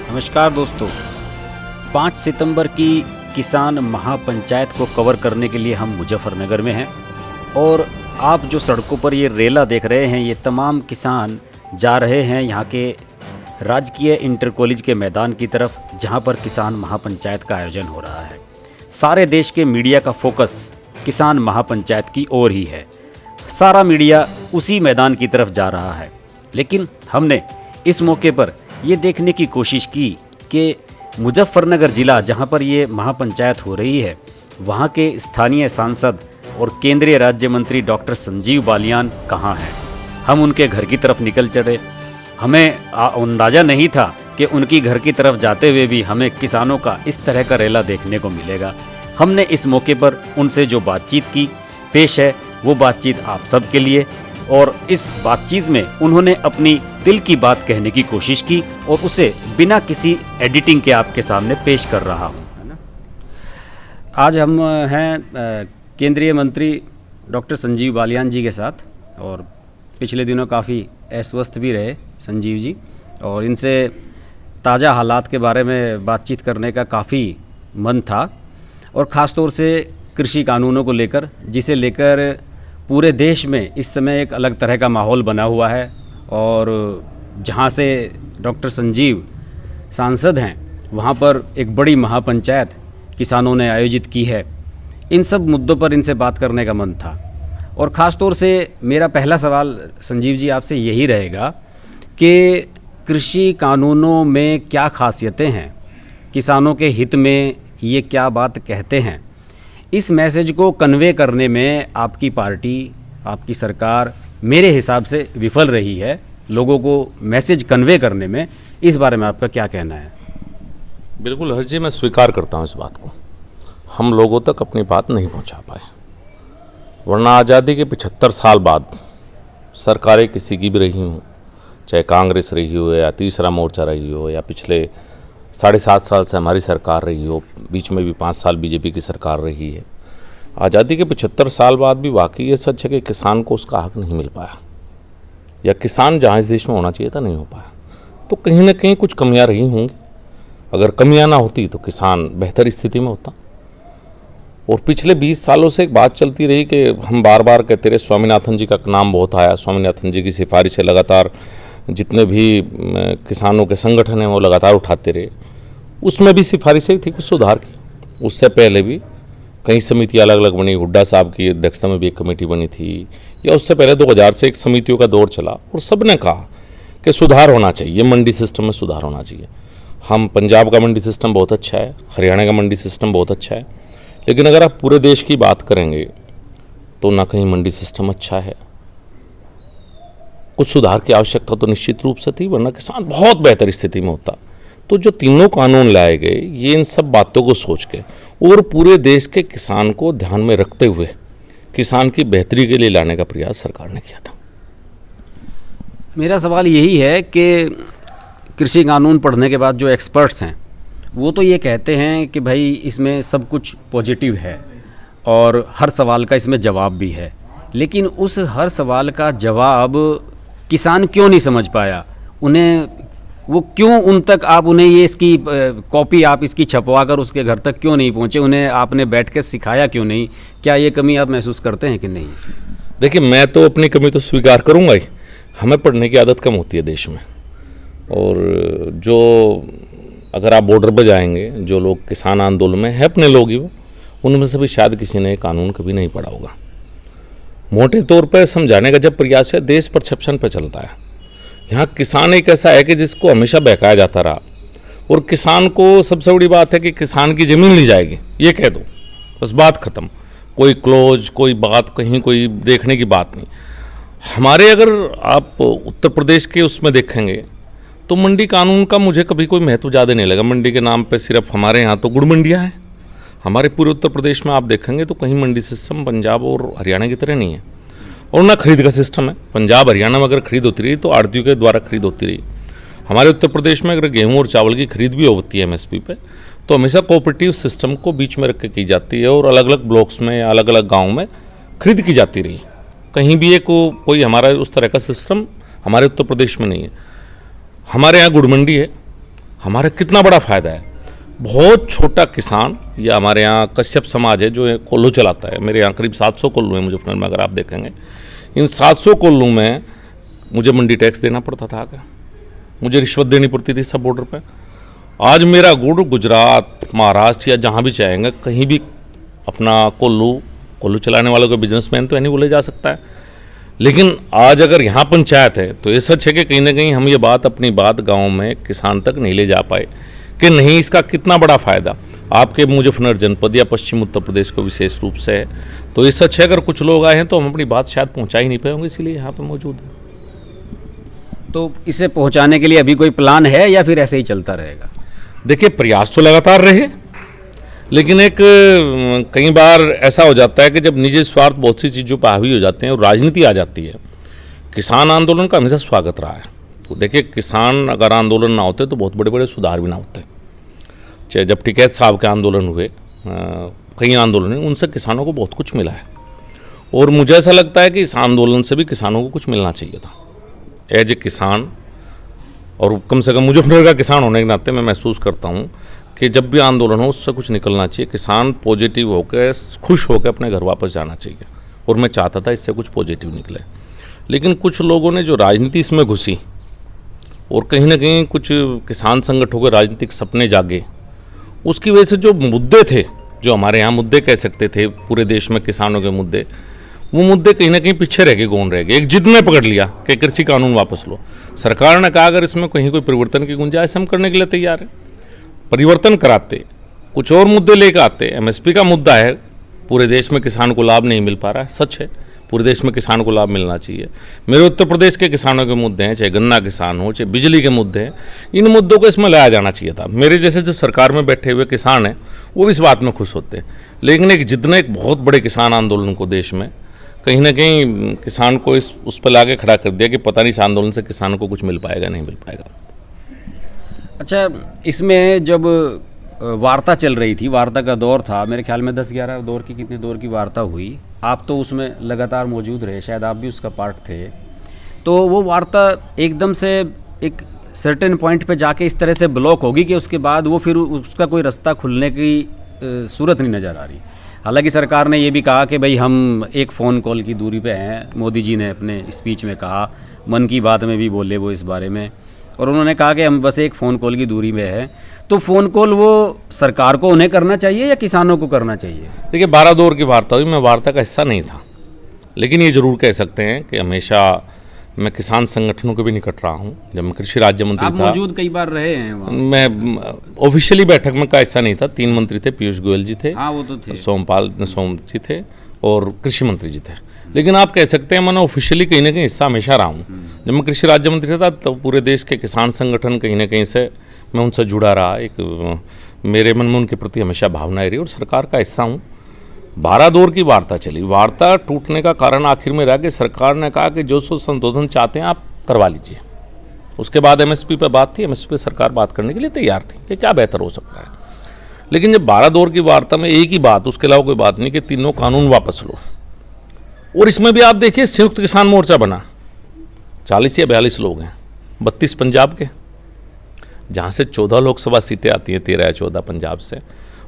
नमस्कार दोस्तों, 5 सितंबर की किसान महापंचायत को कवर करने के लिए हम मुजफ्फरनगर में हैं और आप जो सड़कों पर ये रेला देख रहे हैं, ये तमाम किसान जा रहे हैं यहाँ के राजकीय इंटर कॉलेज के मैदान की तरफ, जहाँ पर किसान महापंचायत का आयोजन हो रहा है। सारे देश के मीडिया का फोकस किसान महापंचायत की ओर ही है। सारा मीडिया उसी मैदान की तरफ जा रहा है, लेकिन हमने इस मौके पर ये देखने की कोशिश की कि मुजफ्फरनगर ज़िला जहाँ पर ये महापंचायत हो रही है, वहाँ के स्थानीय सांसद और केंद्रीय राज्य मंत्री डॉक्टर संजीव बालियान कहाँ हैं। हम उनके घर की तरफ निकल चले। हमें अंदाज़ा नहीं था कि उनकी घर की तरफ जाते हुए भी हमें किसानों का इस तरह का रेला देखने को मिलेगा। हमने इस मौके पर उनसे जो बातचीत की, पेश है वो बातचीत आप सब के लिए। और इस बातचीत में उन्होंने अपनी दिल की बात कहने की कोशिश की और उसे बिना किसी एडिटिंग के आपके सामने पेश कर रहा हूँ, है ना। आज हम हैं केंद्रीय मंत्री डॉक्टर संजीव बालियान जी के साथ, और पिछले दिनों काफ़ी अस्वस्थ भी रहे संजीव जी, और इनसे ताज़ा हालात के बारे में बातचीत करने का काफ़ी मन था, और ख़ास तौर से कृषि कानूनों को लेकर, जिसे लेकर पूरे देश में इस समय एक अलग तरह का माहौल बना हुआ है। और जहाँ से डॉक्टर संजीव सांसद हैं, वहाँ पर एक बड़ी महापंचायत किसानों ने आयोजित की है। इन सब मुद्दों पर इनसे बात करने का मन था, और ख़ास तौर से मेरा पहला सवाल संजीव जी आपसे यही रहेगा कि कृषि कानूनों में क्या खासियतें हैं, किसानों के हित में ये क्या बात कहते हैं। इस मैसेज को कन्वे करने में आपकी पार्टी, आपकी सरकार मेरे हिसाब से विफल रही है। लोगों को मैसेज कन्वे करने में, इस बारे में आपका क्या कहना है? बिल्कुल हर्ष जी, मैं स्वीकार करता हूँ इस बात को। हम लोगों तक अपनी बात नहीं पहुँचा पाए, वरना आज़ादी के 75 साल बाद सरकारें किसी की भी रही हों, चाहे कांग्रेस रही हो या तीसरा मोर्चा रही हो या पिछले 7.5 साल से हमारी सरकार रही हो, बीच में भी 5 साल बीजेपी की सरकार रही है। आज़ादी के 75 साल बाद भी वाकई ये सच है कि किसान को उसका हक नहीं मिल पाया, या किसान जहाँ इस देश में होना चाहिए था नहीं हो पाया। तो कहीं ना कहीं कुछ कमियां रही होंगी। अगर कमियां ना होती तो किसान बेहतर स्थिति में होता। और पिछले 20 सालों से एक बात चलती रही कि हम बार बार कहते रहे, स्वामीनाथन जी का नाम बहुत आया, स्वामीनाथन जी की सिफारिशें लगातार जितने भी किसानों के संगठन हैं वो लगातार उठाते रहे। उसमें भी सिफारिशें थी कुछ सुधार की। उससे पहले भी कई समितियां अलग अलग बनी, हुड्डा साहब की अध्यक्षता में भी एक कमेटी बनी थी, या उससे पहले 2000 से एक समितियों का दौर चला, और सब ने कहा कि सुधार होना चाहिए, मंडी सिस्टम में सुधार होना चाहिए। हम पंजाब का मंडी सिस्टम बहुत अच्छा है, हरियाणा का मंडी सिस्टम बहुत अच्छा है, लेकिन अगर आप पूरे देश की बात करेंगे तो ना कहीं मंडी सिस्टम अच्छा है। कुछ सुधार की आवश्यकता तो निश्चित रूप से थी, वरना किसान बहुत बेहतर स्थिति में होता। तो जो तीनों कानून लाए गए, ये इन सब बातों को सोच के और पूरे देश के किसान को ध्यान में रखते हुए किसान की बेहतरी के लिए लाने का प्रयास सरकार ने किया था। मेरा सवाल यही है कि कृषि कानून पढ़ने के बाद जो एक्सपर्ट्स हैं वो तो ये कहते हैं कि भाई इसमें सब कुछ पॉजिटिव है और हर सवाल का इसमें जवाब भी है, लेकिन उस हर सवाल का जवाब किसान क्यों नहीं समझ पाया? उन्हें वो क्यों, उन तक आप उन्हें ये इसकी कॉपी आप इसकी छपवा कर उसके घर तक क्यों नहीं पहुँचे? उन्हें आपने बैठ के सिखाया क्यों नहीं? क्या ये कमी आप महसूस करते हैं कि नहीं? देखिए, मैं तो अपनी कमी तो स्वीकार करूँगा ही। हमें पढ़ने की आदत कम होती है देश में, और जो अगर आप बॉर्डर पर जाएंगे, जो लोग किसान आंदोलन में है अपने लोग ही, वो उनमें से भी शायद किसी ने कानून कभी नहीं पढ़ा होगा। मोटे तौर पर समझाने का जब प्रयास है, देश परसेप्शन पर चलता है। यहाँ किसान एक ऐसा है कि जिसको हमेशा बहकाया जाता रहा, और किसान को सबसे बड़ी बात है कि किसान की ज़मीन ली जाएगी, ये कह दो बस, बात ख़त्म। कोई क्लोज, कोई बात कहीं कोई देखने की बात नहीं। हमारे अगर आप उत्तर प्रदेश के उसमें देखेंगे तो मंडी कानून का मुझे कभी कोई महत्व ज़्यादा नहीं लगा। मंडी के नाम पे सिर्फ हमारे यहाँ तो गुड़ मंडियाँ हैं। हमारे पूरे उत्तर प्रदेश में आप देखेंगे तो कहीं मंडी सिस्टम पंजाब और हरियाणा की तरह नहीं है, और ना खरीद का सिस्टम है। पंजाब हरियाणा में अगर खरीद होती रही तो आड़तियों के द्वारा खरीद होती रही। हमारे उत्तर प्रदेश में अगर गेहूं और चावल की खरीद भी होती है एमएसपी पे, तो हमेशा कोऑपरेटिव सिस्टम को बीच में रख के की जाती है, और अलग अलग ब्लॉक्स में या अलग अलग गाँव में खरीद की जाती रही। कहीं भी एक कोई हमारा उस तरह का सिस्टम हमारे उत्तर प्रदेश में नहीं है। हमारे यहाँ गुड़ मंडी है, हमारा कितना बड़ा फ़ायदा है। बहुत छोटा किसान, या हमारे यहाँ कश्यप समाज है जो कोल्हू चलाता है, मेरे यहाँ करीब 700 कोल्हू हैं मुजफ्फरनगर में। अगर आप देखेंगे इन 700 कोल्हू में मुझे मंडी टैक्स देना पड़ता था आगे, मुझे रिश्वत देनी पड़ती थी सब बॉर्डर पे। आज मेरा गुड़ गुजरात, महाराष्ट्र या जहाँ भी चाहेंगे कहीं भी अपना कोल्हू चलाने वालों को बिजनेसमैन तो नहीं बोले जा सकता है। लेकिन आज अगर यहाँ पंचायत है तो ये सच है कि कहीं ना कहीं हम ये बात अपनी बात गाँव में किसान तक नहीं ले जा पाए कि नहीं इसका कितना बड़ा फ़ायदा आपके मुजफ्फरनगर जनपद या पश्चिम उत्तर प्रदेश को विशेष रूप से है। तो ये सच है, अगर कुछ लोग आए हैं तो हम अपनी बात शायद पहुँचा ही नहीं पाएंगे, इसीलिए यहाँ पर मौजूद है। तो इसे पहुंचाने के लिए अभी कोई प्लान है या फिर ऐसे ही चलता रहेगा? देखिए, प्रयास तो लगातार रहे, लेकिन एक कई बार ऐसा हो जाता है कि जब निजी स्वार्थ बहुत सी चीज़ों पर हावी हो जाते हैं और राजनीति आ जाती है। किसान आंदोलन का हमेशा स्वागत रहा है। तो देखिए, किसान अगर आंदोलन ना होते तो बहुत बड़े बड़े सुधार भी ना होते। चाहे जब टिकैत साहब के आंदोलन हुए, कई आंदोलन हुए, उनसे किसानों को बहुत कुछ मिला है। और मुझे ऐसा लगता है कि इस आंदोलन से भी किसानों को कुछ मिलना चाहिए था एज ए किसान। और कम से कम मुजफ्फरनगर का किसान होने के नाते मैं महसूस करता हूँ कि जब भी आंदोलन हो उससे कुछ निकलना चाहिए। किसान पॉजिटिव होकर, खुश होकर अपने घर वापस जाना चाहिए। और मैं चाहता था इससे कुछ पॉजिटिव निकले। लेकिन कुछ लोगों ने जो राजनीति इसमें घुसी और कहीं ना कहीं कुछ किसान संगठनों के राजनीतिक सपने जागे, उसकी वजह से जो मुद्दे थे, जो हमारे यहाँ मुद्दे कह सकते थे पूरे देश में किसानों के मुद्दे, वो मुद्दे कहीं ना कहीं पीछे रह गए, गौन रह गए। एक जिद ने पकड़ लिया कि कृषि कानून वापस लो। सरकार ने कहा अगर इसमें कहीं कोई परिवर्तन की गुंजाइश हम करने के लिए तैयार है। परिवर्तन कराते, कुछ और मुद्दे लेकर आते। एमएसपी का मुद्दा है, पूरे देश में किसान को लाभ नहीं मिल पा रहा है, सच है, पूरे देश में किसान को लाभ मिलना चाहिए। मेरे उत्तर प्रदेश के किसानों के मुद्दे हैं, चाहे गन्ना किसान हो, चाहे बिजली के मुद्दे हैं, इन मुद्दों को इसमें लाया जाना चाहिए था। मेरे जैसे जो सरकार में बैठे हुए किसान हैं वो भी इस बात में खुश होते। लेकिन एक जितना एक बहुत बड़े किसान आंदोलन को देश में कहीं ना कहीं किसान को उस पर लाके खड़ा कर दिया कि पता नहीं इस आंदोलन से किसानों को कुछ मिल पाएगा नहीं मिल पाएगा। अच्छा, इसमें जब वार्ता चल रही थी, वार्ता का दौर था, मेरे ख्याल में 10-11 दौर की, कितने दौर की वार्ता हुई, आप तो उसमें लगातार मौजूद रहे, शायद आप भी उसका पार्ट थे। तो वो वार्ता एकदम से एक सर्टेन पॉइंट पे जाके इस तरह से ब्लॉक होगी कि उसके बाद वो फिर उसका कोई रास्ता खुलने की सूरत नहीं नज़र आ रही। हालांकि सरकार ने ये भी कहा कि भाई हम एक फ़ोन कॉल की दूरी पे हैं। मोदी जी ने अपने स्पीच में कहा, मन की बात में भी बोले वो इस बारे में, और उन्होंने कहा कि हम बस एक फ़ोन कॉल की दूरी में है। तो फ़ोन कॉल वो सरकार को उन्हें करना चाहिए या किसानों को करना चाहिए? देखिए, 12 दौर की वार्ता हुई, मैं वार्ता का हिस्सा नहीं था, लेकिन ये जरूर कह सकते हैं कि हमेशा मैं किसान संगठनों के भी निकट रहा हूँ। जब मैं कृषि राज्य मंत्री था, मौजूद कई बार रहे हैं वहाँ। मैं ऑफिशियली बैठक में का हिस्सा नहीं था। 3 मंत्री थे, पीयूष गोयल जी थे, हाँ वो तो थे, सोम जी थे और कृषि मंत्री जी थे। लेकिन आप कह सकते हैं मैंने ऑफिशियली कहीं ना कहीं हिस्सा हमेशा रहा हूँ। जब मैं कृषि राज्य मंत्री था तो पूरे देश के किसान संगठन कहीं ना कहीं से मैं उनसे जुड़ा रहा। एक मेरे मन में उनके प्रति हमेशा भावनाएं रही और सरकार का हिस्सा हूँ। 12 दौर की वार्ता चली। वार्ता टूटने का कारण आखिर में रहा कि सरकार ने कहा कि जो सो संशोधन चाहते हैं आप करवा लीजिए। उसके बाद एमएसपी पर बात थी, एमएसपी पर सरकार बात करने के लिए तैयार थी कि क्या बेहतर हो सकता है। लेकिन जब 12 दौर की वार्ता में एक ही बात, उसके अलावा कोई बात नहीं कि तीनों कानून वापस लो। और इसमें भी आप देखिए संयुक्त किसान मोर्चा बना, 40 या 42 लोग हैं, 32 पंजाब के, जहाँ से 14 लोकसभा सीटें आती हैं, 13 या 14 पंजाब से,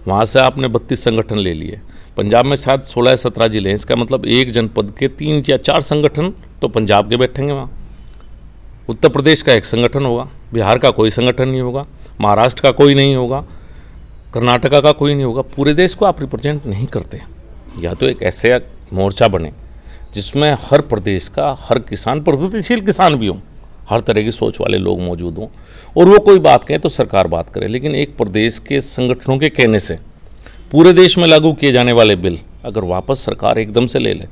वहाँ से आपने 32 संगठन ले लिए। पंजाब में शायद 16 या 17 जिले हैं, इसका मतलब एक जनपद के 3 या 4 संगठन तो पंजाब के बैठेंगे वहाँ। उत्तर प्रदेश का एक संगठन होगा, बिहार का कोई संगठन नहीं होगा, महाराष्ट्र का कोई नहीं होगा, कर्नाटका का कोई नहीं होगा। पूरे देश को आप रिप्रेजेंट नहीं करते। या तो एक ऐसे मोर्चा बने जिसमें हर प्रदेश का हर किसान, प्रगतिशील किसान भी हों, हर तरह की सोच वाले लोग मौजूद हों, और वो कोई बात कहे तो सरकार बात करे। लेकिन एक प्रदेश के संगठनों के कहने से पूरे देश में लागू किए जाने वाले बिल अगर वापस सरकार एकदम से ले ले,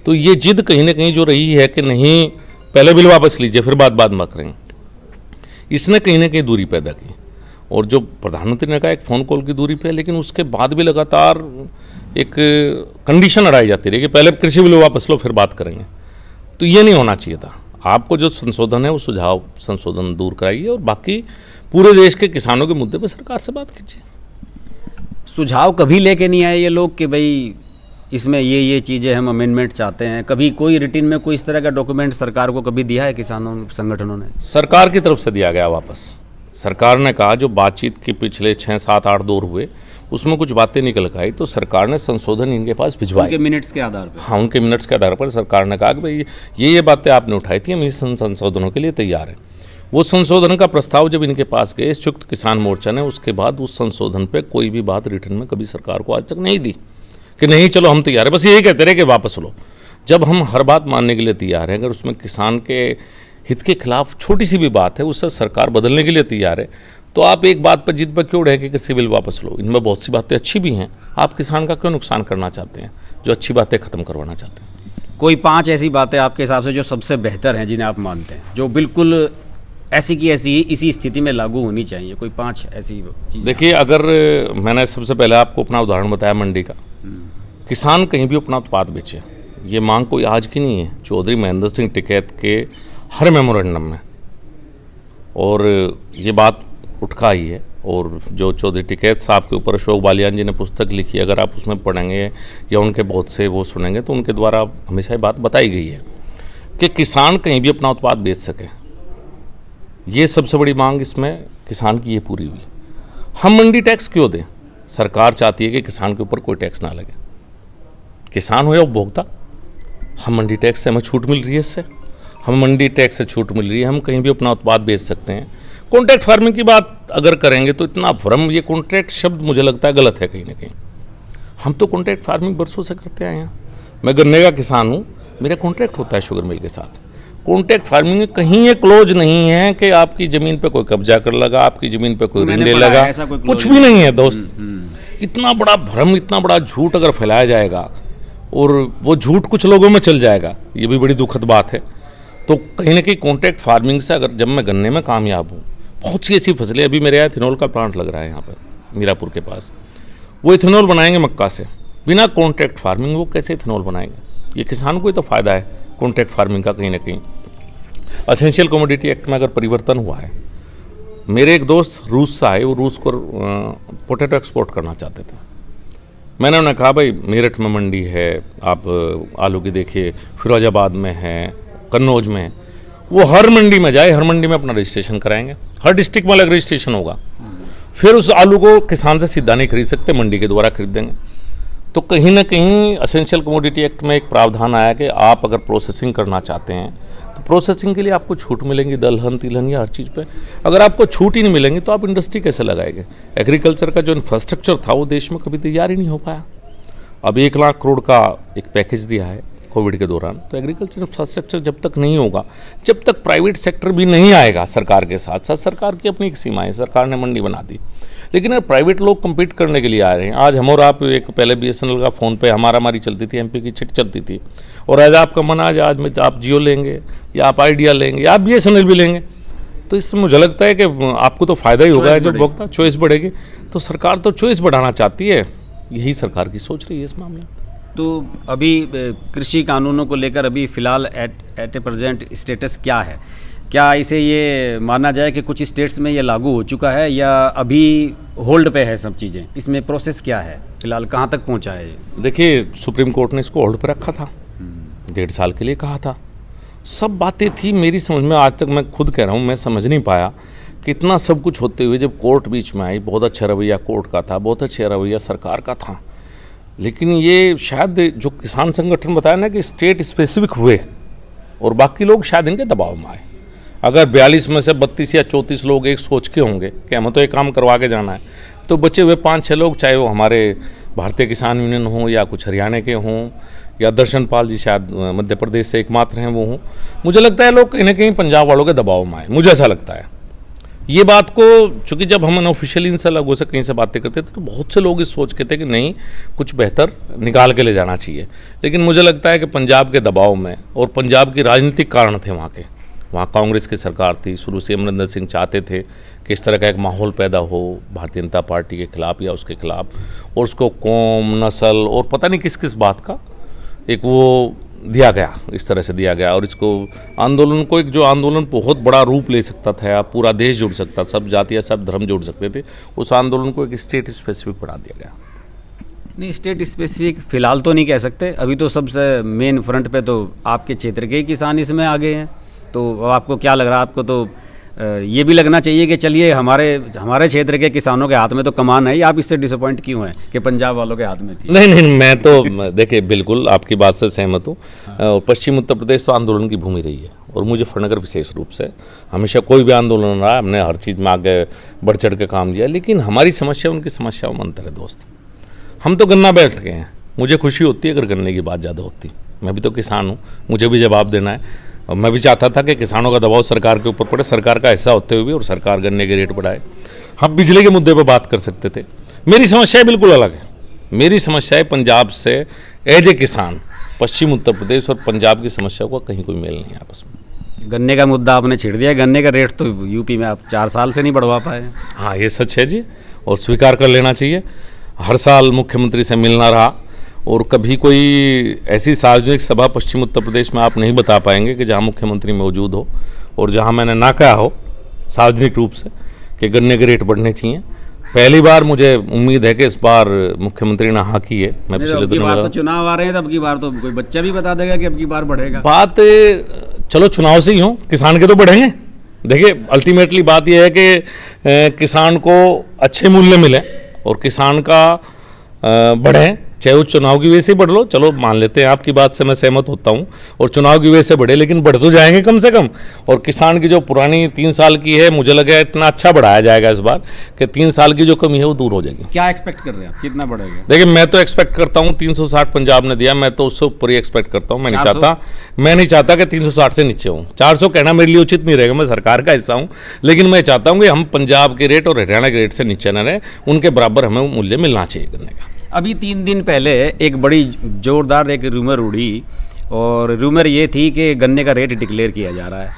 तो ये जिद कहीं ना कहीं जो रही है कि नहीं पहले बिल वापस लीजिए फिर बाद में करेंगे, इसने कहीं ना कहीं दूरी पैदा की। और जो प्रधानमंत्री ने कहा एक फ़ोन कॉल की दूरी पे, लेकिन उसके बाद भी लगातार एक कंडीशन अड़ाई जाती रही कि पहले कृषि बिल वापस लो फिर बात करेंगे। तो ये नहीं होना चाहिए था। आपको जो संशोधन है वो सुझाव संशोधन दूर कराइए और बाकी पूरे देश के किसानों के मुद्दे पर सरकार से बात कीजिए। सुझाव कभी लेके नहीं आए ये लोग कि भाई इसमें ये चीज़ें हम अमेंडमेंट चाहते हैं? कभी कोई रिटिन में कोई इस तरह का डॉक्यूमेंट सरकार को कभी दिया है किसानों संगठनों ने? सरकार की तरफ से दिया गया वापस, सरकार ने कहा जो बातचीत के पिछले 6, 7, 8 दौर हुए उसमें कुछ बातें निकल कर आई, तो सरकार ने संशोधन इनके पास भिजवाए। उनके मिनट्स के आधार पर? हाँ, उनके मिनट्स के आधार पर सरकार ने कहा कि भाई ये बातें आपने उठाई थी, हम इस संशोधनों के लिए तैयार हैं। वो संशोधन का प्रस्ताव जब इनके पास गए संयुक्त किसान मोर्चा ने, उसके बाद उस संशोधन पे कोई भी बात रिटर्न में कभी सरकार को आज तक नहीं दी कि नहीं चलो हम तैयार है। बस यही कहते रहे कि वापस लो। जब हम हर बात मानने के लिए तैयार हैं, अगर उसमें किसान के हित के खिलाफ छोटी सी भी बात है उससे सरकार बदलने के लिए तैयार है, तो आप एक बात पर जिद पर क्यों रहे कि सिविल वापस लो? इनमें बहुत सी बातें अच्छी भी हैं, आप किसान का क्यों नुकसान करना चाहते हैं जो अच्छी बातें खत्म करवाना चाहते हैं? कोई 5 ऐसी बातें आपके हिसाब से जो सबसे बेहतर हैं, जिन्हें आप मानते हैं, जो बिल्कुल ऐसी की ऐसी इसी स्थिति में लागू होनी चाहिए? कोई 5 ऐसी चीज़। देखिए, अगर मैंने सबसे पहले आपको अपना उदाहरण बताया मंडी का, किसान कहीं भी अपना उत्पाद बेचे, ये मांग कोई आज की नहीं है। चौधरी महेंद्र सिंह टिकैत के हर मेमोरेंडम में और ये बात उठका आई है, और जो चौधरी टिकैत साहब के ऊपर अशोक बालियान जी ने पुस्तक लिखी, अगर आप उसमें पढ़ेंगे या उनके बहुत से वो सुनेंगे तो उनके द्वारा हमेशा ये बात बताई गई है कि किसान कहीं भी अपना उत्पाद बेच सके। ये सबसे बड़ी मांग इसमें किसान की ये पूरी हुई। हम मंडी टैक्स क्यों दें? सरकार चाहती है कि किसान के ऊपर कोई टैक्स ना लगे, किसान हो या उपभोक्ता। हम मंडी टैक्स से हमें छूट मिल रही है, इससे हम मंडी टैक्स से छूट मिल रही है, हम कहीं भी अपना उत्पाद बेच सकते हैं। कॉन्ट्रैक्ट फार्मिंग की बात अगर करेंगे तो इतना भ्रम, ये कॉन्ट्रैक्ट शब्द मुझे लगता है गलत है कहीं ना कहीं। हम तो कॉन्ट्रैक्ट फार्मिंग बरसों से करते आए हैं। मैं गन्ने का किसान हूँ, मेरा कॉन्ट्रैक्ट होता है शुगर मिल के साथ। कॉन्ट्रैक्ट फार्मिंग में कहीं ये क्लोज नहीं है कि आपकी ज़मीन पे कोई कब्जा कर लगा, आपकी ज़मीन पे कोई ऋण ले लगा, कुछ भी नहीं है दोस्त। इतना बड़ा भ्रम, इतना बड़ा झूठ अगर फैलाया जाएगा और वो झूठ कुछ लोगों में चल जाएगा, ये भी बड़ी दुखद बात है। तो कहीं ना कहीं कॉन्ट्रैक्ट फार्मिंग से, अगर जब मैं गन्ने में कामयाब हूँ, बहुत सी ऐसी फसलें, अभी मेरे यहाँ इथेनॉल का प्लांट लग रहा है यहाँ पर मीरापुर के पास, वो इथेनॉल बनाएंगे मक्का से। बिना कॉन्ट्रैक्ट फार्मिंग वो कैसे इथेनॉल बनाएंगे? ये किसान को ही तो फ़ायदा है कॉन्ट्रैक्ट फार्मिंग का कहीं ना कहीं। एसेंशियल कमोडिटी एक्ट में अगर परिवर्तन हुआ है, मेरे एक दोस्त रूस से आए, वो रूस को पोटैटो एक्सपोर्ट करना चाहते थे। मैंने उन्हें कहा भाई मेरठ में मंडी है, आप आलू की देखिए, फिरोजाबाद में है, कन्नौज में है, वो हर मंडी में जाए, हर मंडी में अपना रजिस्ट्रेशन कराएंगे, हर डिस्ट्रिक्ट में अलग रजिस्ट्रेशन होगा। फिर उस आलू को किसान से सीधा नहीं खरीद सकते, मंडी के द्वारा खरीदेंगे। तो कहीं ना कहीं एसेंशियल कमोडिटी एक्ट में एक प्रावधान आया कि आप अगर प्रोसेसिंग करना चाहते हैं तो प्रोसेसिंग के लिए आपको छूट मिलेंगी, दलहन तिलहन या हर चीज़ पे। अगर आपको छूट ही नहीं मिलेंगी तो आप इंडस्ट्री कैसे लगाएंगे? एग्रीकल्चर का जो इंफ्रास्ट्रक्चर था वो देश में कभी तैयार ही नहीं हो पाया। अब 1 लाख करोड़ का एक पैकेज दिया है कोविड के दौरान, तो एग्रीकल्चर इंफ्रास्ट्रक्चर जब तक नहीं होगा, जब तक प्राइवेट सेक्टर भी नहीं आएगा सरकार के साथ साथ, सरकार की अपनी एक सीमा है, सरकार ने मंडी बना दी, लेकिन अगर प्राइवेट लोग कम्पीट करने के लिए आ रहे हैं, आज हम और आप, एक पहले BSNL का फ़ोन पे हमारी चलती थी, MP की चिट चलती थी, और आज आपका मन आज में आप जियो लेंगे या आप आइडिया लेंगे या आप BSNL भी लेंगे, तो इससे मुझे लगता है कि आपको तो फ़ायदा ही होगा। जब उपभोक्ता चॉइस बढ़ेगी तो सरकार तो चॉइस बढ़ाना चाहती है, यही सरकार की सोच रही है इस मामले में। तो अभी कृषि कानूनों को लेकर अभी फ़िलहाल एट ए प्रेजेंट स्टेटस क्या है? क्या इसे ये माना जाए कि कुछ स्टेट्स में ये लागू हो चुका है या अभी होल्ड पे है सब चीज़ें? इसमें प्रोसेस क्या है फिलहाल, कहाँ तक पहुँचा है ये? देखिए, सुप्रीम कोर्ट ने इसको होल्ड पर रखा था, 1.5 साल के लिए कहा था, सब बातें थी मेरी समझ में। आज तक मैं खुद कह रहा हूँ, मैं समझ नहीं पाया कि इतना सब कुछ होते हुए जब कोर्ट बीच में आई, बहुत अच्छा रवैया कोर्ट का था, बहुत अच्छा रवैया सरकार का था, लेकिन ये शायद जो किसान संगठन बताया ना कि स्टेट स्पेसिफिक हुए और बाकी लोग शायद इनके दबाव में आए। अगर 42 में से 32 या 34 लोग एक सोच के होंगे कि हमें तो एक काम करवा के जाना है, तो बचे हुए 5-6 लोग, चाहे वो हमारे भारतीय किसान यूनियन हों या कुछ हरियाणा के हों या दर्शन पाल जी शायद मध्य प्रदेश से एकमात्र हैं वो हों, मुझे लगता है लोग कहीं ना कहीं पंजाब वालों के दबाव में आए, मुझे ऐसा लगता है। ये बात को, चूँकि जब हम अनऑफिशियली इनसे लोगों से कहीं से बातें करते थे तो बहुत से लोग इस सोच के थे कि नहीं, कुछ बेहतर निकाल के ले जाना चाहिए, लेकिन मुझे लगता है कि पंजाब के दबाव में और पंजाब के राजनीतिक कारण थे वहाँ कांग्रेस की सरकार थी, शुरू से अमरिंदर सिंह चाहते थे कि इस तरह का एक माहौल पैदा हो भारतीय जनता पार्टी के खिलाफ या उसके खिलाफ, और उसको कौम, नस्ल और पता नहीं किस किस बात का एक वो दिया गया, इस तरह से दिया गया, और इसको आंदोलन को, एक जो आंदोलन बहुत बड़ा रूप ले सकता था, पूरा देश जुड़ सकता, सब जाति या सब धर्म जुड़ सकते थे, उस आंदोलन को एक स्टेट स्पेसिफिक बना दिया गया। नहीं, स्टेट स्पेसिफिक फिलहाल तो नहीं कह सकते, अभी तो सबसे मेन फ्रंट पे तो आपके क्षेत्र के ही किसान इसमें आ गए हैं। तो आपको क्या लग रहा है, आपको तो ये भी लगना चाहिए कि चलिए हमारे क्षेत्र के किसानों के हाथ में तो कमान है, आप इससे डिसअपॉइंट क्यों हैं कि पंजाब वालों के हाथ में थी? नहीं, मैं तो देखिए बिल्कुल आपकी बात से सहमत हूँ। पश्चिम उत्तर प्रदेश तो आंदोलन की भूमि रही है, और मुजफ्फरनगर विशेष रूप से हमेशा कोई भी आंदोलन रहा, हमने हर चीज़ में आगे बढ़ चढ़ के काम किया। लेकिन हमारी समस्या उनकी समस्याओं में अंतर है दोस्त। हम तो गन्ना बैठ गए हैं, मुझे खुशी होती है अगर गन्ने की बात ज़्यादा होती। मैं भी तो किसान हूँ, मुझे भी जवाब देना है, और मैं भी चाहता था कि किसानों का दबाव सरकार के ऊपर पड़े, सरकार का हिस्सा होते हुए भी, और सरकार गन्ने के रेट बढ़ाए। हम बिजली के मुद्दे पर बात कर सकते थे। मेरी समस्या बिल्कुल अलग है। मेरी समस्या है पंजाब से एज ए किसान, पश्चिम उत्तर प्रदेश और पंजाब की समस्या का कहीं कोई मेल नहीं है आपस में। गन्ने का मुद्दा आपने छेड़ दिया। गन्ने का रेट तो यूपी में आप 4 साल से नहीं बढ़वा पाए। हाँ, ये सच है जी, और स्वीकार कर लेना चाहिए। हर साल मुख्यमंत्री से मिलना रहा, और कभी कोई ऐसी सार्वजनिक सभा पश्चिम उत्तर प्रदेश में आप नहीं बता पाएंगे कि जहां मुख्यमंत्री मौजूद हो और जहां मैंने ना कहा हो सार्वजनिक रूप से कि गन्ने के रेट बढ़ने चाहिए। पहली बार मुझे उम्मीद है कि इस बार मुख्यमंत्री ने हाँ की है। मैं पिछले दिनों बार तो चुनाव आ रहे हैं, तो अब की बार तो कोई बच्चा भी बता देगा कि अब की बार बढ़ेगा। बात चलो चुनाव से ही हो, किसान के तो बढ़ेंगे। देखिए अल्टीमेटली बात यह है कि किसान को अच्छे मूल्य मिले और किसान का बढ़े, चाहे वो चुनाव की वजह से बढ़ लो, चलो मान लेते हैं, आपकी बात से मैं सहमत होता हूँ, और चुनाव की वजह से बढ़े, लेकिन बढ़ तो जाएंगे कम से कम। और किसान की जो पुरानी 3 साल की है, मुझे लगा इतना अच्छा बढ़ाया जाएगा इस बार कि 3 साल की जो कमी है वो दूर हो जाएगी। क्या एक्सपेक्ट कर रहे हैं आप, कितना बढ़ेगा? देखिए मैं तो एक्सपेक्ट करता हूँ 360 पंजाब ने दिया, मैं तो उससे ऊपर ही एक्सपेक्ट करता हूँ। मैं नहीं चाहता कि 360 से नीचे हूँ। 400 कहना मेरे लिए उचित नहीं रहेगा, मैं सरकार का हिस्सा हूँ, लेकिन मैं चाहता हूँ कि हम पंजाब के रेट और हरियाणा के रेट से नीचे न रहे, उनके बराबर हमें मूल्य मिलना चाहिए गन्ने का। अभी 3 दिन पहले एक बड़ी जोरदार एक रूमर उड़ी, और रूमर ये थी कि गन्ने का रेट डिक्लेयर किया जा रहा है,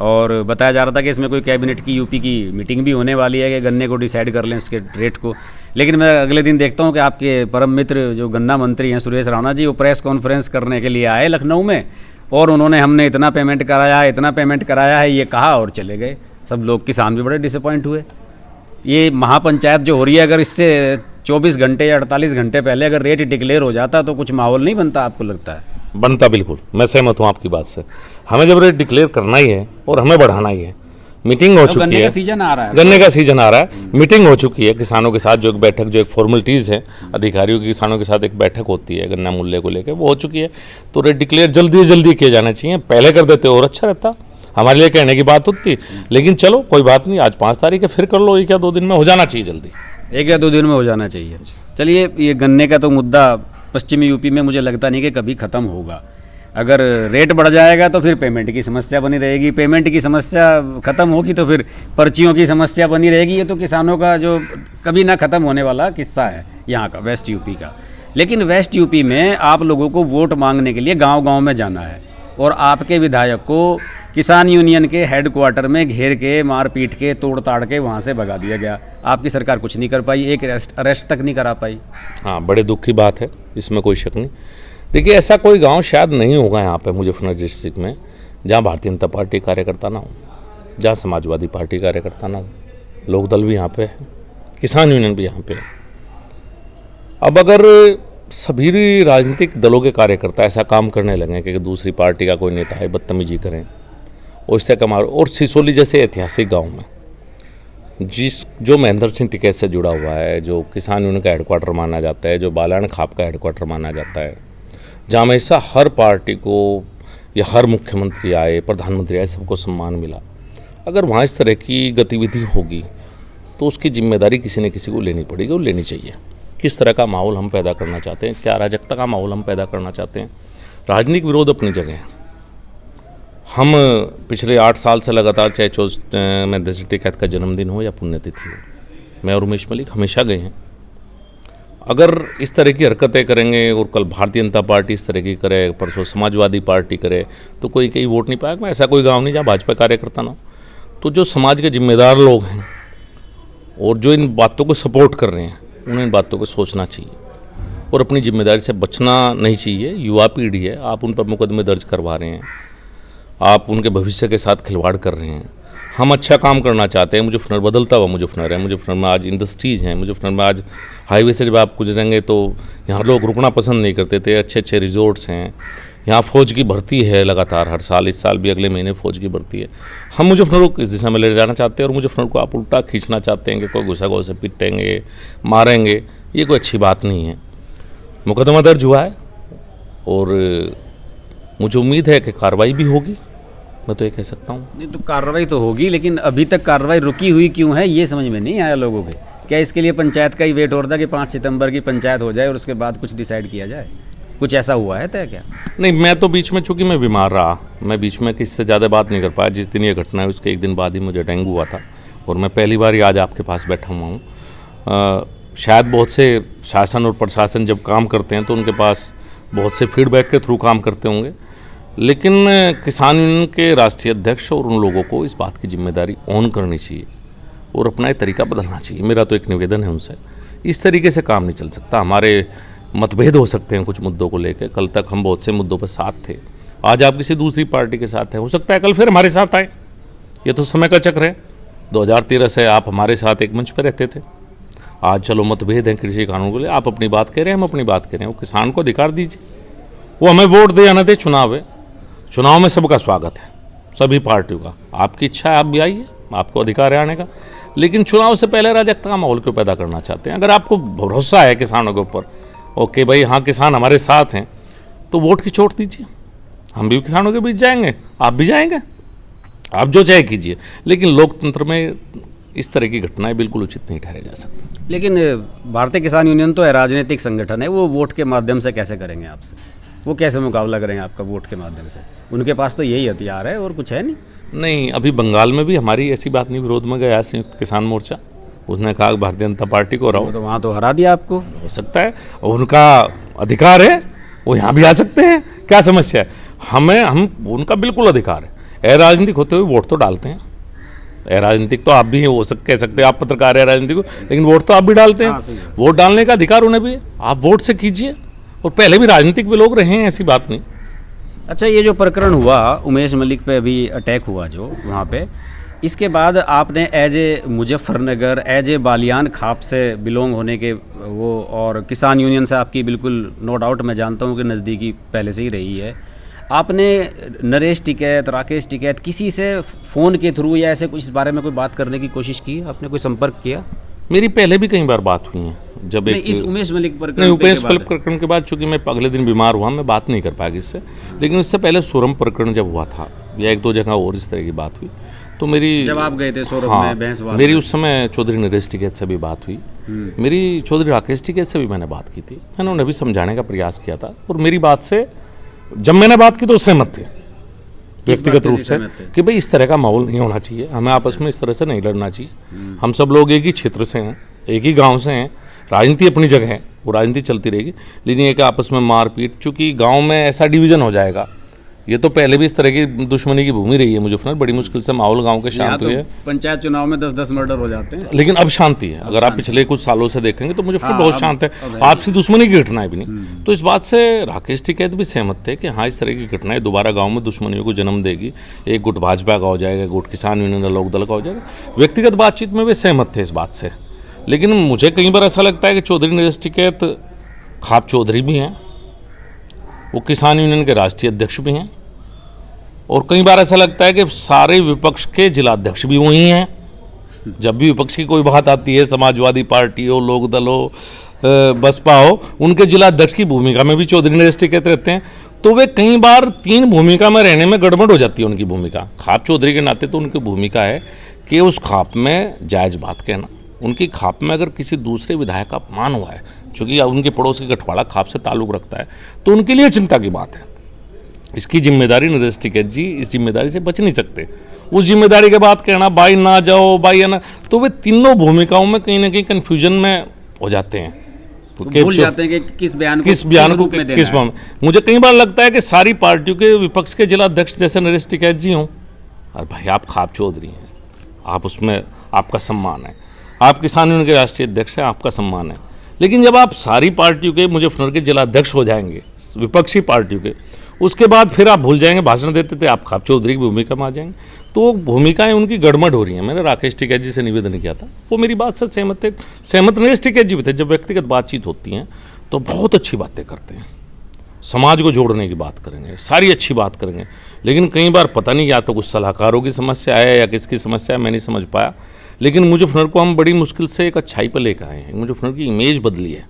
और बताया जा रहा था कि इसमें कोई कैबिनेट की यूपी की मीटिंग भी होने वाली है कि गन्ने को डिसाइड कर लें उसके रेट को। लेकिन मैं अगले दिन देखता हूँ कि आपके परम मित्र जो गन्ना मंत्री हैं सुरेश राणा जी, वो प्रेस कॉन्फ्रेंस करने के लिए आए लखनऊ में, और उन्होंने हमने इतना पेमेंट कराया है ये कहा और चले गए। सब लोग, किसान भी बड़े डिसअपॉइंट हुए। ये महापंचायत जो हो रही है, अगर इससे 24 घंटे या 48 घंटे पहले अगर रेट डिक्लेयर हो जाता तो कुछ माहौल नहीं बनता, आपको लगता है? बनता, बिल्कुल मैं सहमत हूँ आपकी बात से। हमें जब रेट डिक्लेयर करना ही है और हमें बढ़ाना ही है, मीटिंग हो चुकी है, गन्ने का सीजन आ रहा है, गन्ने का सीजन आ रहा है, मीटिंग हो चुकी है किसानों के साथ, जो एक बैठक, जो एक फॉर्मेलिटीज़ है, अधिकारियों की किसानों के साथ एक बैठक होती है गन्ना मूल्य को लेकर, वो हो चुकी है। तो रेट डिक्लेयर जल्दी से जल्दी किया जाना चाहिए, पहले कर देते और अच्छा रहता, हमारे लिए कहने की बात होती। लेकिन चलो कोई बात नहीं, आज 5 तारीख है, फिर कर लो, 1 या 2 दिन में हो जाना चाहिए, जल्दी 1 या 2 दिन में हो जाना चाहिए। चलिए, ये गन्ने का तो मुद्दा पश्चिमी यूपी में मुझे लगता नहीं कि कभी ख़त्म होगा। अगर रेट बढ़ जाएगा तो फिर पेमेंट की समस्या बनी रहेगी, पेमेंट की समस्या ख़त्म होगी तो फिर पर्चियों की समस्या बनी रहेगी। ये तो किसानों का जो कभी ना ख़त्म होने वाला किस्सा है यहाँ का, वेस्ट यूपी का। लेकिन वेस्ट यूपी में आप लोगों को वोट मांगने के लिए गांव-गांव में जाना है, और आपके विधायक को किसान यूनियन के हेडक्वार्टर में घेर के, मार पीट के, तोड़ ताड़ के वहाँ से भगा दिया गया। आपकी सरकार कुछ नहीं कर पाई, एक अरेस्ट तक नहीं करा पाई। हाँ, बड़े दुख की बात है, इसमें कोई शक नहीं। देखिए ऐसा कोई गांव शायद नहीं होगा यहाँ पे मुजफ्फरनगर डिस्ट्रिक्ट में जहाँ भारतीय जनता पार्टी कार्यकर्ता ना हो, जहाँ समाजवादी पार्टी कार्यकर्ता ना हो। लोकदल भी यहाँ पे है, किसान यूनियन भी यहाँ पे है। अब अगर सभी राजनीतिक दलों के कार्यकर्ता ऐसा काम करने लगे कि दूसरी पार्टी का कोई नेता है बदतमीजी करें, और इससे कमार, और सिसोली जैसे ऐतिहासिक गांव में जो महेंद्र सिंह टिकैत से जुड़ा हुआ है, जो किसान यूनियन का हेडक्वार्टर माना जाता है, जो बालान खाप का हेडक्वार्टर माना जाता है, जहाँ हमेशा हर पार्टी को या हर मुख्यमंत्री आए, प्रधानमंत्री आए, सबको सम्मान मिला, अगर वहाँ इस तरह की गतिविधि होगी तो उसकी जिम्मेदारी किसी न किसी को लेनी पड़ेगी और लेनी चाहिए। किस तरह का माहौल हम पैदा करना चाहते हैं, क्या अराजकता का माहौल हम पैदा करना चाहते हैं। राजनीतिक विरोध अपनी जगह है। हम पिछले 8 साल से लगातार, चाहे महेंद्र सिंह टिकैत का जन्मदिन हो या पुण्यतिथि हो, मैं और उमेश मलिक हमेशा गए हैं। अगर इस तरह की हरकतें करेंगे और कल भारतीय जनता पार्टी इस तरह की करे, परसों समाजवादी पार्टी करे, तो कोई कहीं वोट नहीं पाएगा। ऐसा कोई गांव नहीं जहाँ भाजपा कार्यकर्ता ना हो। तो जो समाज के जिम्मेदार लोग हैं और जो इन बातों को सपोर्ट कर रहे हैं, उन्हें इन बातों को सोचना चाहिए और अपनी जिम्मेदारी से बचना नहीं चाहिए। युवा पीढ़ी है, आप उन पर मुकदमे दर्ज करवा रहे हैं, आप उनके भविष्य के साथ खिलवाड़ कर रहे हैं। हम अच्छा काम करना चाहते हैं। मुजफ्फरनगर बदलता हुआ मुजफ्फरनगर है। मुजफ्फरनगर में आज इंडस्ट्रीज़ हैं। मुजफ्फरनगर में आज हाईवे से जब आप गुजरेंगे तो यहाँ लोग रुकना पसंद नहीं करते थे। अच्छे अच्छे रिजॉर्ट्स हैं, यहाँ फौज की भर्ती है लगातार हर साल, इस साल भी अगले महीने फौज की भर्ती है। हम मुजफ्फरनगर को इस दिशा में ले जाना चाहते हैं और मुजफ्फरनगर को आप उल्टा खींचना चाहते हैं कि कोई घुसा से पिटेंगे, मारेंगे, ये कोई अच्छी बात नहीं है। मुकदमा दर्ज हुआ है और मुझे उम्मीद है कि कार्रवाई भी होगी, मैं तो ये कह सकता हूँ। नहीं तो कार्रवाई तो होगी, लेकिन अभी तक कार्रवाई रुकी हुई क्यों है ये समझ में नहीं आया लोगों के। क्या इसके लिए पंचायत का ही वेट हो रहा था कि 5 सितंबर की पंचायत हो जाए और उसके बाद कुछ डिसाइड किया जाए? कुछ ऐसा हुआ है तय क्या? नहीं, मैं तो बीच में, चूंकि मैं बीमार रहा, मैं बीच में किसी से ज़्यादा बात नहीं कर पाया। जिस दिन ये घटना है उसके एक दिन बाद ही मुझे डेंगू हुआ था और मैं पहली बार ही आज आपके पास बैठा हुआ हूँ। शायद बहुत से शासन और प्रशासन जब काम करते हैं तो उनके पास बहुत से फीडबैक के थ्रू काम करते होंगे, लेकिन किसान यूनियन के राष्ट्रीय अध्यक्ष और उन लोगों को इस बात की जिम्मेदारी ऑन करनी चाहिए और अपना ये तरीका बदलना चाहिए। मेरा तो एक निवेदन है उनसे, इस तरीके से काम नहीं चल सकता। हमारे मतभेद हो सकते हैं कुछ मुद्दों को लेकर, कल तक हम बहुत से मुद्दों पर साथ थे, आज आप किसी दूसरी पार्टी के साथ हैं, हो सकता है कल फिर हमारे साथ आए। ये तो समय का चक्र है। 2013 से आप हमारे साथ एक मंच पर रहते थे, आज चलो मतभेद हैं कृषि कानून को ले, आप अपनी बात कह रहे हैं, हम अपनी बात कह रहे हैं। वो किसान को अधिकार दीजिए, वो हमें वोट दे या ना दे, चुनाव है, चुनाव में सबका स्वागत है, सभी पार्टियों का। आपकी इच्छा है आप भी आइए, आपको अधिकार है आने का, लेकिन चुनाव से पहले अराजकता का माहौल क्यों पैदा करना चाहते हैं? अगर आपको भरोसा है किसानों के ऊपर, ओके भाई हाँ किसान हमारे साथ हैं, तो वोट की चोट दीजिए, हम भी किसानों के बीच जाएंगे, आप भी जाएंगे, आप जो चाहे कीजिए। लेकिन लोकतंत्र में इस तरह की घटनाएं बिल्कुल उचित नहीं ठहरे जा सकती। लेकिन भारतीय किसान यूनियन तो राजनीतिक संगठन है, वो वोट के माध्यम से कैसे करेंगे आपसे? वो कैसे मुकाबला करेंगे आपका वोट के माध्यम से? उनके पास तो यही हथियार है और कुछ है नहीं। अभी बंगाल में भी हमारी ऐसी बात नहीं, विरोध में गया संयुक्त किसान मोर्चा, उसने कहा भारतीय जनता पार्टी को हराओ, तो वहाँ तो हरा दिया आपको। हो सकता है, उनका अधिकार है, वो यहाँ भी आ सकते हैं, क्या समस्या है? हम उनका बिल्कुल अधिकार है। राजनीतिक होते हुए वोट तो डालते हैं, राजनीतिक तो आप भी हो कह सकते हैं, आप पत्रकार है राजनीतिक को, लेकिन वोट तो आप भी डालते हैं। वोट डालने का अधिकार उन्हें भी है, आप वोट से कीजिए, और पहले भी राजनीतिक भी लोग रहे हैं, ऐसी बात नहीं। अच्छा, ये जो प्रकरण हुआ उमेश मलिक पे अभी अटैक हुआ जो वहाँ पे, इसके बाद आपने as a Muzaffarnagar, as a Baliyan khap से बिलोंग होने के वो, और किसान यूनियन से आपकी बिल्कुल नो डाउट मैं जानता हूँ कि नज़दीकी पहले से ही रही है, आपने नरेश टिकैत, राकेश टिकैत किसी से फ़ोन के थ्रू या ऐसे कुछ इस बारे में कोई बात करने की कोशिश की? आपने कोई संपर्क किया? मेरी पहले भी कई बार बात हुई है, जब एक इस उमेश मलिक प्रकरण के बाद, चूंकि मैं अगले दिन बीमार हुआ, मैं बात नहीं कर पाया किससे। लेकिन उससे पहले सोरम प्रकरण जब हुआ था, या एक दो जगह और इस तरह की बात हुई, तो मेरी, जब आप गए थे सोरम में बहसबाजी, मेरी उस समय चौधरी नरेश टिकैत से भी बात हुई, मेरी चौधरी राकेश टिकैत से भी मैंने बात की थी, मैंने उन्हें भी समझाने का प्रयास किया था, और मेरी बात से जब मैंने बात की तो सहमत थे व्यक्तिगत रूप से कि भाई इस तरह का माहौल नहीं होना चाहिए, हमें आपस में इस तरह से नहीं लड़ना चाहिए। हम सब लोग एक ही क्षेत्र से हैं, एक ही गांव से हैं, राजनीति अपनी जगह है, वो राजनीति चलती रहेगी, लेकिन एक आपस में मारपीट, चूंकि गांव में ऐसा डिवीजन हो जाएगा, ये तो पहले भी इस तरह की दुश्मनी की भूमि रही है मुजफ्फरनगर, बड़ी मुश्किल से माहौल गांव के शांत हुए है। पंचायत चुनाव में 10-10 मर्डर हो जाते हैं, लेकिन अब शांति है। अगर आप पिछले कुछ सालों से देखेंगे तो मुजफ्फरनगर बहुत शांत है, आपसी दुश्मनी की घटनाएं भी नहीं। तो इस बात से राकेश टिकैत भी सहमत थे कि हाँ इस तरह की घटनाएं दोबारा गाँव में दुश्मनियों को जन्म देगी, एक गुट भाजपा का हो जाएगा, गुट किसान यूनियन लोक दल का हो जाएगा। व्यक्तिगत बातचीत में वे सहमत थे इस बात से, लेकिन मुझे कई बार ऐसा लगता है कि चौधरी नरेश टिकैत खाप चौधरी भी हैं, वो किसान यूनियन के राष्ट्रीय अध्यक्ष भी हैं, और कई बार ऐसा लगता है कि सारे विपक्ष के जिलाध्यक्ष भी वही हैं। जब भी विपक्ष की कोई बात आती है, समाजवादी पार्टी हो, लोक दल हो, बसपा हो, उनके जिलाध्यक्ष की भूमिका में भी चौधरी नरेश टिकैत रहते हैं। तो वे कई बार 3 भूमिका में रहने में गड़बड़ हो जाती है उनकी भूमिका। खाप चौधरी के नाते तो उनकी भूमिका है कि उस खाप में जायज़ बात कहना, उनकी खाप में अगर किसी दूसरे विधायक का अपमान हुआ है, चूँकि उनके पड़ोस की गठवाड़ा खाप से ताल्लुक़ रखता है, तो उनके लिए चिंता की बात है। इसकी जिम्मेदारी नरेश टिकैत जी इस जिम्मेदारी से बच नहीं सकते। उस जिम्मेदारी के बाद कहना भाई ना जाओ, भाई है ना, तो वे तीनों भूमिकाओं में कहीं ना कहीं कन्फ्यूजन में हो जाते हैं, भूल जाते हैं कि किस बयान को किस मुझे कई बार लगता है कि सारी पार्टियों के विपक्ष के जिला अध्यक्ष जैसे नरेश टिकैत जी हों, और भाई आप खाप चौधरी हैं, आप उसमें आपका सम्मान है, आप किसान यूनियन के राष्ट्रीय अध्यक्ष हैं, आपका सम्मान है। लेकिन जब आप सारी पार्टियों के मुजफ्फरनगर के जिला अध्यक्ष हो जाएंगे, विपक्षी पार्टियों के, उसके बाद फिर आप भूल जाएंगे, भाषण देते थे आप खाप चौधरी की भूमिका में आ जाएंगे, तो भूमिकाएं उनकी गड़बड़ हो रही हैं। मैंने राकेश टिकैत जी से निवेदन किया था, वो मेरी बात से सहमत थे, सहमत नरेश टिकैत जी भी थे। जब व्यक्तिगत बातचीत होती हैं तो बहुत अच्छी बातें करते हैं, समाज को जोड़ने की बात करेंगे, सारी अच्छी बात करेंगे, लेकिन कई बार पता नहीं या तो कुछ सलाहकारों की समस्या है या किसकी समस्या है, मैं नहीं समझ पाया। लेकिन मुजफ्फरनगर को हम बड़ी मुश्किल से एक अच्छाई पर लेकर आए हैं। मुजफ्फरनगर की इमेज बदली है,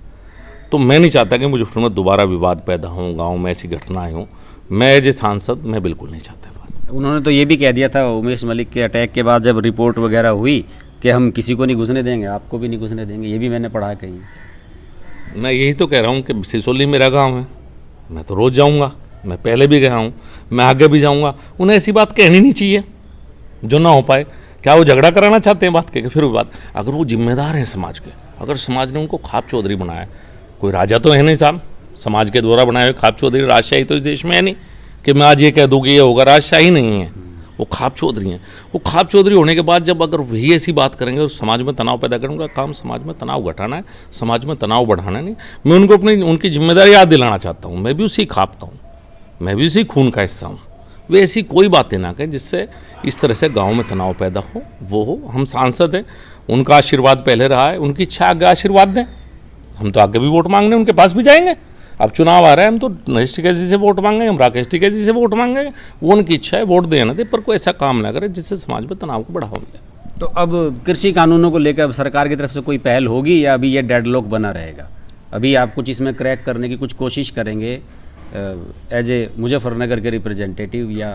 तो मैं नहीं चाहता कि मुजफ्फरनगर में दोबारा विवाद पैदा हों, गाँव में ऐसी घटनाएँ हों। मैं एज ए सांसद मैं बिल्कुल नहीं चाहता बात। उन्होंने तो ये भी कह दिया था उमेश मलिक के अटैक के बाद, जब रिपोर्ट वगैरह हुई, कि हम किसी को नहीं घुसने देंगे, आपको भी नहीं घुसने देंगे। ये भी मैंने पढ़ा कहीं। मैं यही तो कह रहा हूँ कि सिसोली मेरा गांव है, मैं तो रोज़ जाऊँगा, मैं पहले भी गया हूँ, मैं आगे भी जाऊँगा। उन्हें ऐसी बात कहनी नहीं चाहिए जो ना हो पाए। क्या वो झगड़ा कराना चाहते हैं बात कह के? फिर भी बात, अगर वो जिम्मेदार हैं समाज के, अगर समाज ने उनको खाप चौधरी बनाया, कोई राजा तो है नहीं साहब, समाज के द्वारा बनाए हुए खाप चौधरी, राजशाही तो इस देश में है नहीं कि मैं आज ये कह दूँ कि ये होगा। राजशाही नहीं है, वो खाप चौधरी हैं। वो खाप चौधरी होने के बाद जब अगर वही ऐसी बात करेंगे और समाज में तनाव पैदा करेंगे, काम समाज में तनाव घटाना है, समाज में तनाव बढ़ाना नहीं। मैं उनको उनकी जिम्मेदारी याद दिलाना चाहता हूँ। मैं भी उसी खाप का हूँ, मैं भी उसी खून का हिस्सा हूँ। वे ऐसी कोई बातें ना कहें जिससे इस तरह से गाँव में तनाव पैदा हो। वो हो, हम सांसद हैं, उनका आशीर्वाद पहले रहा है, उनकी इच्छा आगे आशीर्वाद दें। हम तो आगे भी वोट मांगने उनके पास भी जाएंगे। अब चुनाव आ रहा है, हम तो नरेश टिकैती से वोट मांगेंगे, हम राकेश टिकैती से वोट मांगेंगे। वो उनकी इच्छा है, वोट देना दे, पर कोई ऐसा काम ना करे जिससे समाज में तनाव को बढ़ावा मिले। तो अब कृषि कानूनों को लेकर अब सरकार की तरफ से कोई पहल होगी या अभी ये डेडलॉक बना रहेगा? अभी आप कुछ इसमें क्रैक करने की कुछ कोशिश करेंगे एज ए मुजफ्फरनगर के रिप्रेजेंटेटिव या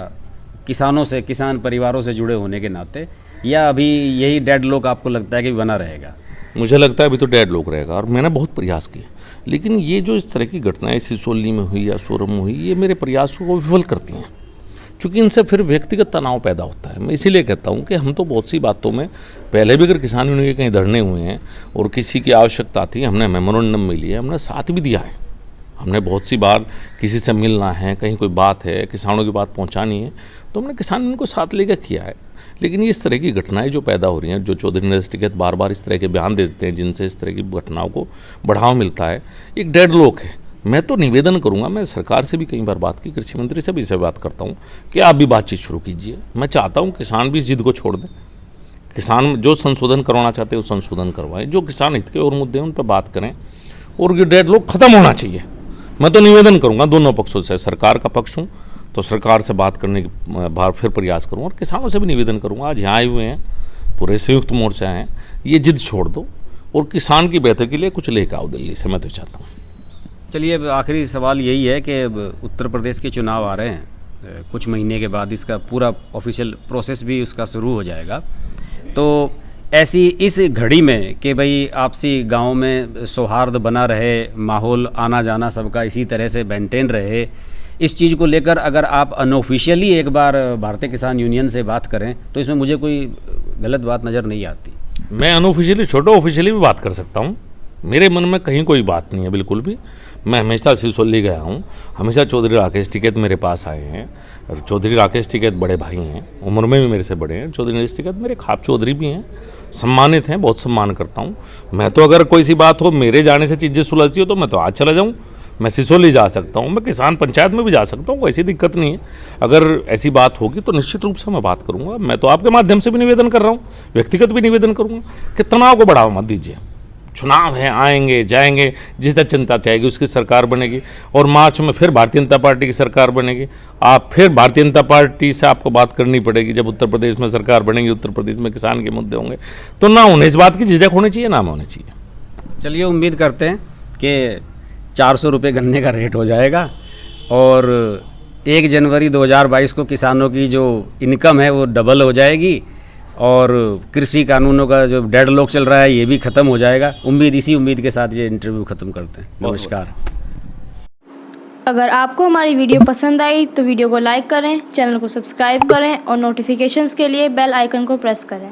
किसानों से, किसान परिवारों से जुड़े होने के नाते, या अभी यही डेडलॉक आपको लगता है कि बना रहेगा? मुझे लगता है अभी तो डेडलॉक रहेगा, और मैंने बहुत प्रयास किए, लेकिन ये जो इस तरह की घटनाएं सिसोली में हुई या सोरम में हुई, ये मेरे प्रयासों को विफल करती हैं, क्योंकि इनसे फिर व्यक्तिगत तनाव पैदा होता है। मैं इसीलिए कहता हूँ कि हम तो बहुत सी बातों में पहले भी अगर किसान यूनियन के कहीं धरने हुए हैं और किसी की आवश्यकता थी, हमने मेमोरेंडम में लिया, हमने साथ भी दिया है। हमने बहुत सी बार किसी से मिलना है, कहीं कोई बात है, किसानों की बात पहुँचानी है, तो हमने किसान यूनियन को साथ लेकर किया है। लेकिन इस तरह की घटनाएं जो पैदा हो रही हैं, जो चौधरी नरेश टिकैत बार बार इस तरह के बयान दे देते हैं जिनसे इस तरह की घटनाओं को बढ़ावा मिलता है, एक डेडलॉक है। मैं तो निवेदन करूंगा, मैं सरकार से भी कई बार बात की, कृषि मंत्री से भी इसे बात करता हूं कि आप भी बातचीत शुरू कीजिए। मैं चाहता हूं किसान भी इस जिद को छोड़ दें, किसान जो संशोधन करवाना चाहते हैं वो संशोधन करवाएं, जो किसान हित के और मुद्दे हैं उन पर बात करें, और ये डेडलॉक खत्म होना चाहिए। मैं तो निवेदन करूँगा दोनों पक्षों से, सरकार का पक्ष हूँ तो सरकार से बात करने की बार फिर प्रयास करूँगा, और किसानों से भी निवेदन करूँगा। आज यहाँ आए हुए हैं, पूरे संयुक्त मोर्चा हैं, ये जिद छोड़ दो और किसान की बेहतर के लिए कुछ लेकर आओ दिल्ली से, मैं तो चाहता हूँ। चलिए, अब आखिरी सवाल यही है कि उत्तर प्रदेश के चुनाव आ रहे हैं, कुछ महीने के बाद इसका पूरा ऑफिशियल प्रोसेस भी उसका शुरू हो जाएगा। तो ऐसी इस घड़ी में कि भाई आपसी गांव में सौहार्द बना रहे, माहौल आना जाना सबका इसी तरह से मेंटेन रहे, इस चीज़ को लेकर अगर आप अनऑफिशियली एक बार भारतीय किसान यूनियन से बात करें तो इसमें मुझे कोई गलत बात नज़र नहीं आती। मैं अनऑफिशियली छोड़ो, ऑफिशियली भी बात कर सकता हूँ। मेरे मन में कहीं कोई बात नहीं है, बिल्कुल भी। मैं हमेशा सिसोली गया हूँ, हमेशा चौधरी राकेश टिकैत मेरे पास आए हैं, और चौधरी राकेश टिकैत बड़े भाई हैं, उम्र में भी मेरे से बड़े हैं। चौधरी नरेश टिकैत मेरे खाप चौधरी भी हैं, सम्मानित हैं, बहुत सम्मान करता हूँ मैं। तो अगर कोई सी बात हो, मेरे जाने से चीज़ें सुलझती हो तो मैं तो आज चला जाऊँ, मैं सिसोली जा सकता हूँ, मैं किसान पंचायत में भी जा सकता हूँ, कोई ऐसी दिक्कत नहीं है। अगर ऐसी बात होगी तो निश्चित रूप से मैं बात करूँगा। मैं तो आपके माध्यम से भी निवेदन कर रहा हूँ, व्यक्तिगत भी निवेदन करूँगा कि तनाव को बढ़ावा मत दीजिए। चुनाव है, आएंगे जाएंगे, जिस चिंता चाहेगी उसकी सरकार बनेगी, और मार्च में फिर भारतीय जनता पार्टी की सरकार बनेगी। आप फिर भारतीय जनता पार्टी से आपको बात करनी पड़ेगी जब उत्तर प्रदेश में सरकार बनेगी, उत्तर प्रदेश में किसान के मुद्दे होंगे। तो ना उन्हें इस बात की झिझक होनी चाहिए, ना होनी चाहिए। चलिए, उम्मीद करते हैं कि 400 रुपये गन्ने का रेट हो जाएगा, और 1 जनवरी 2022 को किसानों की जो इनकम है वो डबल हो जाएगी, और कृषि कानूनों का जो डेडलॉक चल रहा है ये भी ख़त्म हो जाएगा। इसी उम्मीद के साथ ये इंटरव्यू ख़त्म करते हैं। नमस्कार। अगर आपको हमारी वीडियो पसंद आई तो वीडियो को लाइक करें, चैनल को सब्सक्राइब करें और नोटिफिकेशंस के लिए बेल आइकन को प्रेस करें।